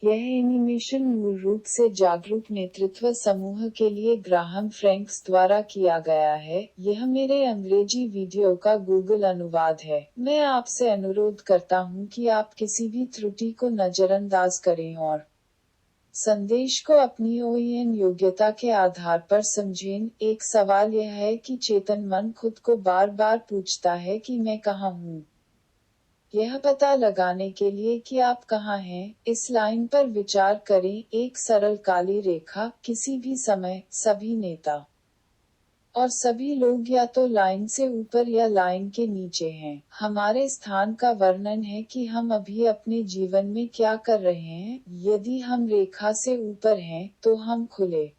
यह एनिमेशन मूल रूप से जागरूक नेतृत्व समूह के लिए ग्राहम फ्रैंक्स द्वारा किया गया है। यह मेरे अंग्रेजी वीडियो का गूगल अनुवाद है। मैं आपसे अनुरोध करता हूँ कि आप किसी भी त्रुटि को नजरअंदाज करें और संदेश को अपनी ओईएन योग्यता के आधार पर समझें। एक सवाल यह है कि चेतन मन खुद को बार बार पूछता है कि मैं कहाँ हूँ। यह पता लगाने के लिए कि आप कहाँ हैं, इस लाइन पर विचार करें। एक सरल काली रेखा, किसी भी समय, सभी नेता और सभी लोग या तो लाइन से ऊपर या लाइन के नीचे हैं। हमारे स्थान का वर्णन है कि हम अभी अपने जीवन में क्या कर रहे हैं। यदि हम रेखा से ऊपर हैं, तो हम खुले,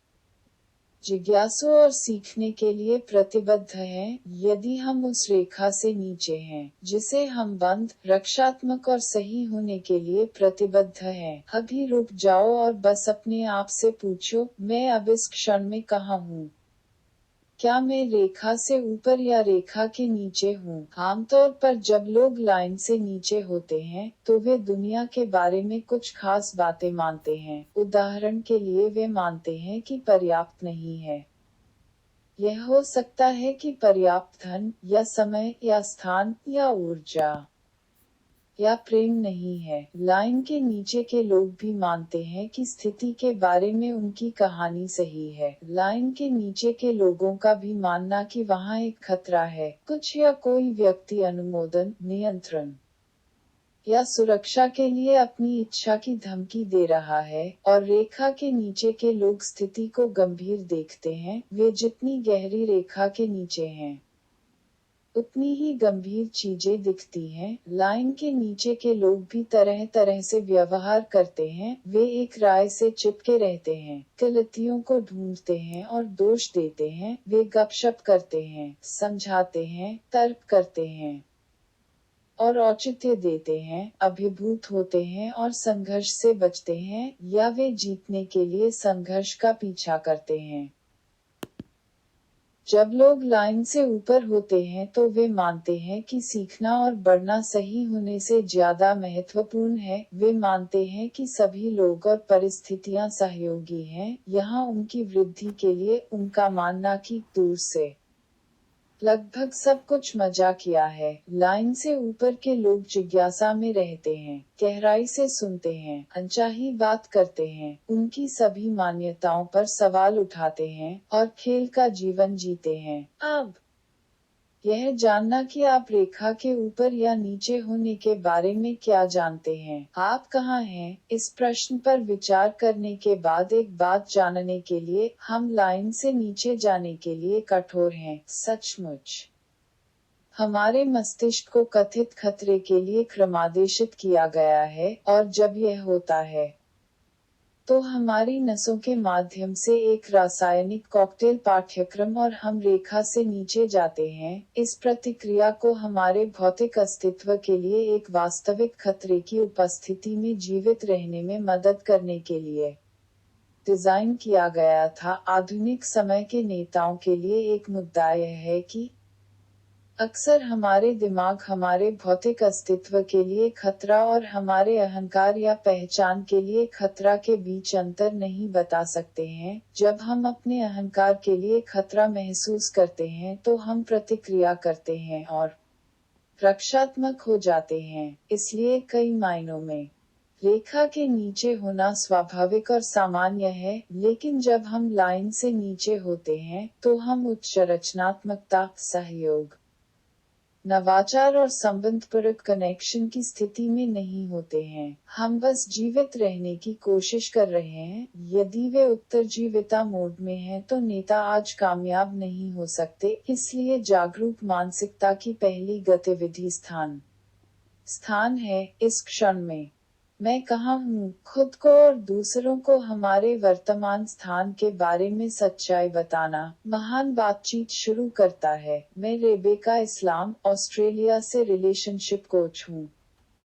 जिज्ञासु और सीखने के लिए प्रतिबद्ध हैं। यदि हम उस रेखा से नीचे हैं, जिसे हम बंद, रक्षात्मक और सही होने के लिए प्रतिबद्ध हैं, अभी रुक जाओ और बस अपने आप से पूछो, मैं अब इस क्षण में कहाँ हूँ? क्या मैं रेखा से ऊपर या रेखा के नीचे हूँ? आमतौर पर जब लोग लाइन से नीचे होते हैं, तो वे दुनिया के बारे में कुछ खास बातें मानते हैं। उदाहरण के लिए वे मानते हैं कि पर्याप्त नहीं है। यह हो सकता है कि पर्याप्त धन, या समय, या स्थान, या ऊर्जा, या प्रेम नहीं है। लाइन के नीचे के लोग भी मानते हैं कि स्थिति के बारे में उनकी कहानी सही है। लाइन के नीचे के लोगों का भी मानना कि वहाँ एक खतरा है, कुछ या कोई व्यक्ति अनुमोदन, नियंत्रण या सुरक्षा के लिए अपनी इच्छा की धमकी दे रहा है। और रेखा के नीचे के लोग स्थिति को गंभीर देखते हैं। वे जितनी गहरी रेखा के नीचे हैं, उतनी ही गंभीर चीजें दिखती हैं। लाइन के नीचे के लोग भी तरह तरह से व्यवहार करते हैं। वे एक राय से चिपके रहते हैं, गलतियों को ढूंढते हैं और दोष देते हैं। वे गपशप करते हैं, समझाते हैं, तर्क करते हैं और औचित्य देते हैं, अभिभूत होते हैं और संघर्ष से बचते हैं, या वे जीतने के लिए संघर्ष का पीछा करते हैं। जब लोग लाइन से ऊपर होते हैं तो वे मानते हैं कि सीखना और बढ़ना सही होने से ज्यादा महत्वपूर्ण है। वे मानते हैं कि सभी लोग और परिस्थितियां सहयोगी हैं, यहाँ उनकी वृद्धि के लिए। उनका मानना कि दूर से लगभग सब कुछ मजाकिया है। लाइन से ऊपर के लोग जिज्ञासा में रहते हैं, गहराई से सुनते हैं, अनचाही बात करते हैं, उनकी सभी मान्यताओं पर सवाल उठाते हैं और खेल का जीवन जीते हैं। अब यह जानना कि आप रेखा के ऊपर या नीचे होने के बारे में क्या जानते हैं, आप कहाँ हैं, इस प्रश्न पर विचार करने के बाद एक बात जानने के लिए, हम लाइन से नीचे जाने के लिए कठोर हैं। सचमुच हमारे मस्तिष्क को कथित खतरे के लिए क्रमादेशित किया गया है, और जब यह होता है तो हमारी नसों के माध्यम से एक रासायनिक कॉकटेल पाठ्यक्रम और हम रेखा से नीचे जाते हैं। इस प्रतिक्रिया को हमारे भौतिक अस्तित्व के लिए एक वास्तविक खतरे की उपस्थिति में जीवित रहने में मदद करने के लिए डिजाइन किया गया था। आधुनिक समय के नेताओं के लिए एक मुद्दा यह है कि अक्सर हमारे दिमाग हमारे भौतिक अस्तित्व के लिए खतरा और हमारे अहंकार या पहचान के लिए खतरा के बीच अंतर नहीं बता सकते हैं। जब हम अपने अहंकार के लिए खतरा महसूस करते हैं तो हम प्रतिक्रिया करते हैं और रक्षात्मक हो जाते हैं। इसलिए कई मायनों में रेखा के नीचे होना स्वाभाविक और सामान्य है, लेकिन जब हम लाइन से नीचे होते हैं तो हम उच्च रचनात्मकता, सहयोग, नवाचार और संबंधपरक कनेक्शन की स्थिति में नहीं होते हैं। हम बस जीवित रहने की कोशिश कर रहे हैं। यदि वे उत्तरजीविता मोड में हैं तो नेता आज कामयाब नहीं हो सकते। इसलिए जागरूक मानसिकता की पहली गतिविधि स्थान है। इस क्षण में मैं कहाँ हूँ, खुद को और दूसरों को हमारे वर्तमान स्थान के बारे में सच्चाई बताना महान बातचीत शुरू करता है। मैं रेबेका इस्लाम, ऑस्ट्रेलिया से रिलेशनशिप कोच हूँ।